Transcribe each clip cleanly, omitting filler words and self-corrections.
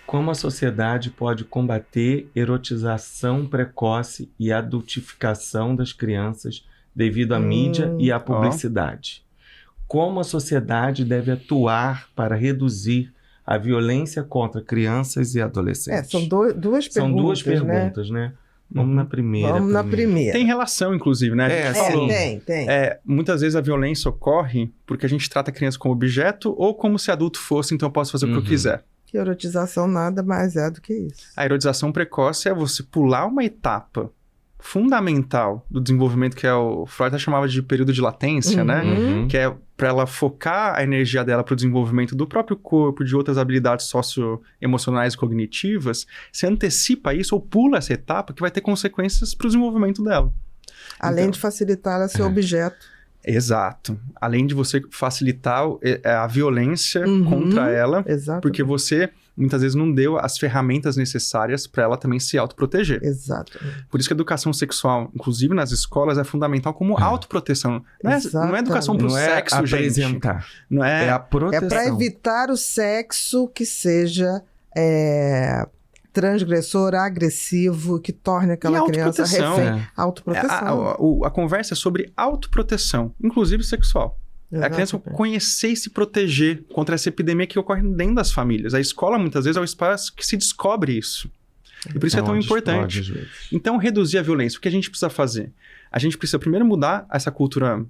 Como a sociedade pode combater erotização precoce e adultificação das crianças devido à mídia e à publicidade? Como a sociedade deve atuar para reduzir a violência contra crianças e adolescentes? São duas perguntas, São duas perguntas, né? Vamos na primeira. Vamos na primeira. Tem relação, inclusive, né? Tem. Muitas vezes a violência ocorre porque a gente trata a criança como objeto ou como se adulto fosse, então eu posso fazer o que eu quiser. Que erotização nada mais é do que isso. A erotização precoce é você pular uma etapa fundamental do desenvolvimento, que é o Freud chamava de período de latência, né? Que é para ela focar a energia dela para o desenvolvimento do próprio corpo, de outras habilidades socioemocionais e cognitivas. Você antecipa isso ou pula essa etapa que vai ter consequências para o desenvolvimento dela. Além de facilitar ela ser objeto. Exato. Além de você facilitar a violência contra ela, porque você muitas vezes não deu as ferramentas necessárias para ela também se autoproteger. Exato. Por isso que a educação sexual, inclusive nas escolas, é fundamental como autoproteção. Não é educação pro sexo, gente. Não é, é a proteção. É para evitar o sexo que seja transgressor, agressivo, que torne aquela criança refém. Autoproteção. A conversa é sobre autoproteção, inclusive sexual. Exatamente. A criança conhecer e se proteger contra essa epidemia que ocorre dentro das famílias. A escola, muitas vezes, é o espaço que se descobre isso. E por isso é tão importante. Então, reduzir a violência. O que a gente precisa fazer? A gente precisa primeiro mudar essa cultura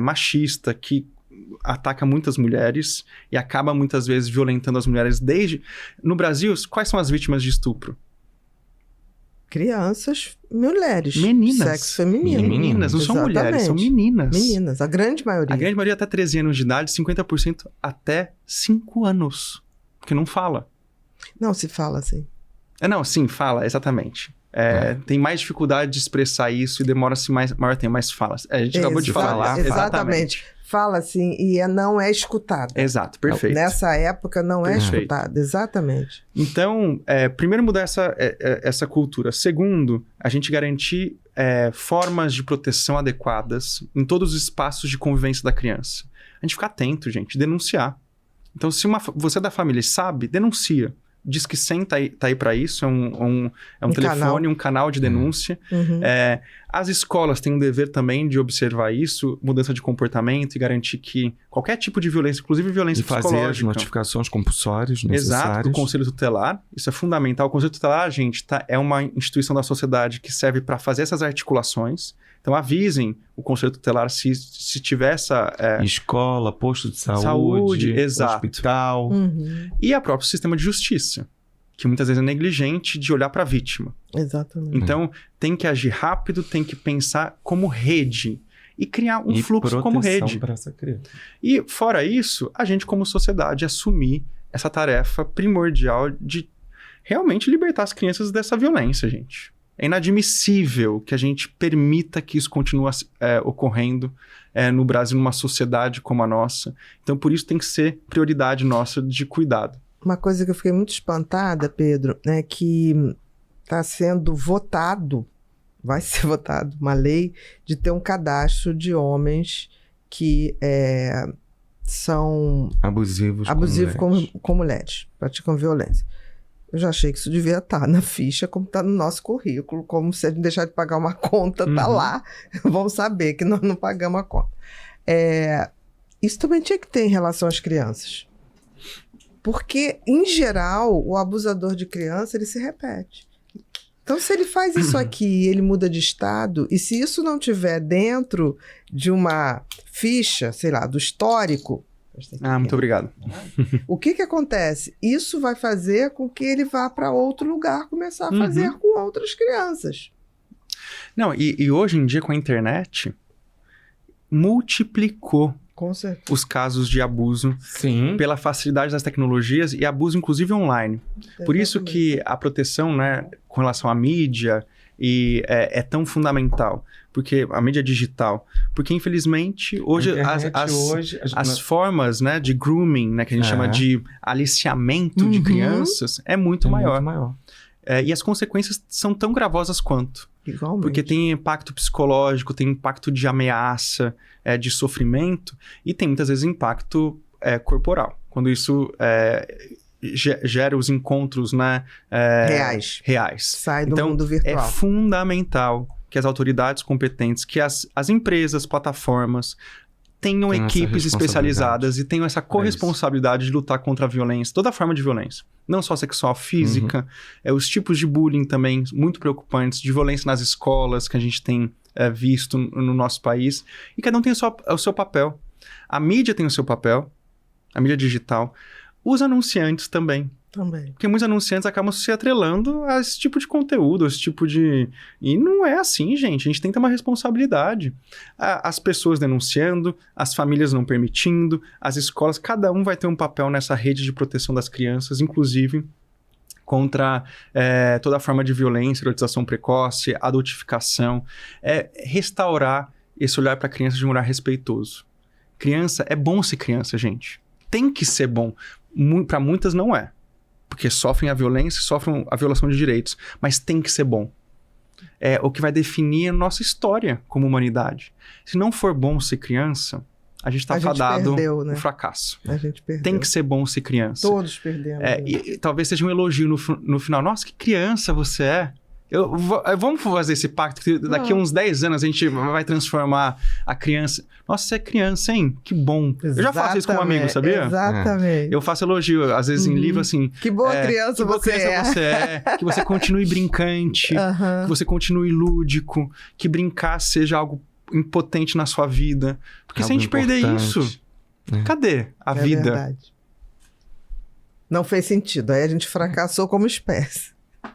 machista que ataca muitas mulheres e acaba muitas vezes violentando as mulheres desde... No Brasil, quais são as vítimas de estupro? Crianças, mulheres. Meninas. Sexo feminino. Meninas, não são mulheres, são meninas. Meninas, a grande maioria. A grande maioria até 13 anos de idade, 50% até 5 anos. Porque não fala. Não, se fala assim. Não, sim, fala, exatamente. Tem mais dificuldade de expressar isso e demora-se maior tempo, mas fala. A gente acabou de falar. Exatamente. Fala assim e não é escutado. Exato, perfeito. Nessa época não é escutado, exatamente. Então, primeiro mudar essa cultura. Segundo, a gente garantir formas de proteção adequadas em todos os espaços de convivência da criança. A gente ficar atento, gente, denunciar. Então, se você da família sabe, denuncia. Diz que 100 tá aí para isso, é um telefone, um canal de denúncia. As escolas têm um dever também de observar isso, mudança de comportamento e garantir que qualquer tipo de violência, inclusive violência psicológica... fazer as notificações compulsórias necessárias. Exato, o Conselho Tutelar, isso é fundamental. O Conselho Tutelar, gente, é uma instituição da sociedade que serve para fazer essas articulações. Então, avisem o Conselho Tutelar se tiver essa... Escola, posto de saúde hospital. E o próprio sistema de justiça, que muitas vezes é negligente de olhar para a vítima. Exatamente. Então, tem que agir rápido, tem que pensar como rede e criar um fluxo como rede. Para essa criança. E, fora isso, a gente, como sociedade, assumir essa tarefa primordial de realmente libertar as crianças dessa violência, gente. É inadmissível que a gente permita que isso continue ocorrendo no Brasil, numa sociedade como a nossa. Então, por isso tem que ser prioridade nossa de cuidado. Uma coisa que eu fiquei muito espantada, Pedro, é que está sendo votado, vai ser votado uma lei de ter um cadastro de homens que são abusivos com mulheres, praticam violência. Eu já achei que isso devia estar na ficha, como está no nosso currículo, como se a gente deixar de pagar uma conta, está lá, vamos saber que nós não pagamos a conta. Isso também tinha que ter em relação às crianças. Porque, em geral, o abusador de criança, ele se repete. Então, se ele faz isso aqui e ele muda de estado, e se isso não tiver dentro de uma ficha, sei lá, do histórico... muito obrigado. O que acontece? Isso vai fazer com que ele vá para outro lugar começar a fazer com outras crianças. Não, e hoje em dia com a internet multiplicou os casos de abuso pela facilidade das tecnologias e abuso inclusive online. Exatamente. Por isso que a proteção, né, com relação à mídia é tão fundamental. Porque a mídia digital, porque infelizmente hoje as formas, né, de grooming, né, que a gente chama de aliciamento de crianças é muito maior. E as consequências são tão gravosas quanto. Igualmente. Porque tem impacto psicológico, tem impacto de ameaça, de sofrimento e tem muitas vezes impacto corporal. Quando isso gera os encontros, né, reais. Sai do mundo virtual. É fundamental que as autoridades competentes, que as empresas, plataformas, tenham equipes especializadas e tenham essa corresponsabilidade de lutar contra a violência, toda forma de violência. Não só sexual, física, os tipos de bullying também muito preocupantes, de violência nas escolas que a gente tem visto no nosso país. E cada um tem o seu papel. A mídia tem o seu papel, a mídia digital. Os anunciantes também. Porque muitos anunciantes acabam se atrelando a esse tipo de conteúdo, a esse tipo de... E não é assim, gente. A gente tem que ter uma responsabilidade. As pessoas denunciando, as famílias não permitindo, as escolas, cada um vai ter um papel nessa rede de proteção das crianças, inclusive contra toda forma de violência, erotização precoce, adultificação. Restaurar esse olhar para a criança de um olhar respeitoso. Criança, é bom ser criança, gente. Tem que ser bom. Para muitas não é. Porque sofrem a violência, sofrem a violação de direitos. Mas tem que ser bom. É o que vai definir a nossa história como humanidade. Se não for bom ser criança, a gente está fadado ao fracasso. A gente perdeu. Tem que ser bom ser criança. Todos perdemos. E talvez seja um elogio no final. Nossa, que criança você é. Vamos fazer esse pacto que daqui a uns 10 anos a gente vai transformar a criança. Nossa, você é criança, hein? Que bom. Exatamente. Eu já faço isso com um amigo, sabia? Exatamente. Eu faço elogio, às vezes em livro, assim... Que boa criança você é. Que você continue brincante, que você continue lúdico, que brincar seja algo impotente na sua vida. Porque se a gente perder isso, cadê a vida? Verdade. Não fez sentido. Aí a gente fracassou como espécie.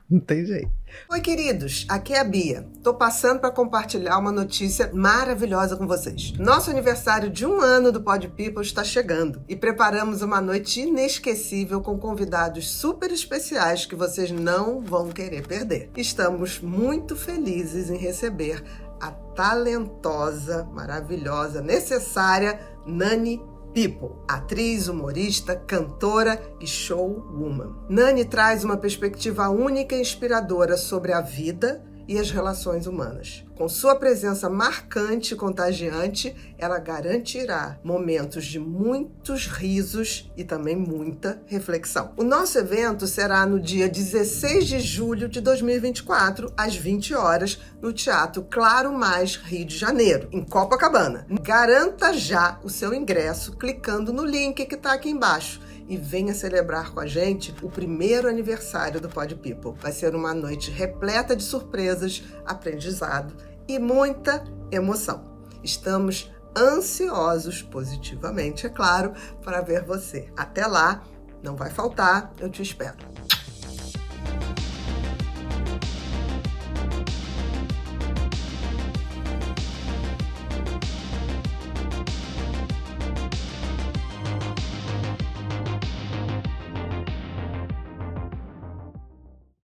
Não tem jeito. Oi, queridos, aqui é a Bia. Tô passando para compartilhar uma notícia maravilhosa com vocês. Nosso aniversário de 1 ano do Pod People está chegando e preparamos uma noite inesquecível com convidados super especiais que vocês não vão querer perder. Estamos muito felizes em receber a talentosa, maravilhosa, necessária Nani People, atriz, humorista, cantora e showwoman. Nani traz uma perspectiva única e inspiradora sobre a vida e as relações humanas. Com sua presença marcante e contagiante, ela garantirá momentos de muitos risos e também muita reflexão. O nosso evento será no dia 16 de julho de 2024, às 20 horas, no Teatro Claro Mais, Rio de Janeiro, em Copacabana. Garanta já o seu ingresso clicando no link que está aqui embaixo. E venha celebrar com a gente o primeiro aniversário do Pod People. Vai ser uma noite repleta de surpresas, aprendizado e muita emoção. Estamos ansiosos, positivamente, é claro, para ver você. Até lá, não vai faltar, eu te espero.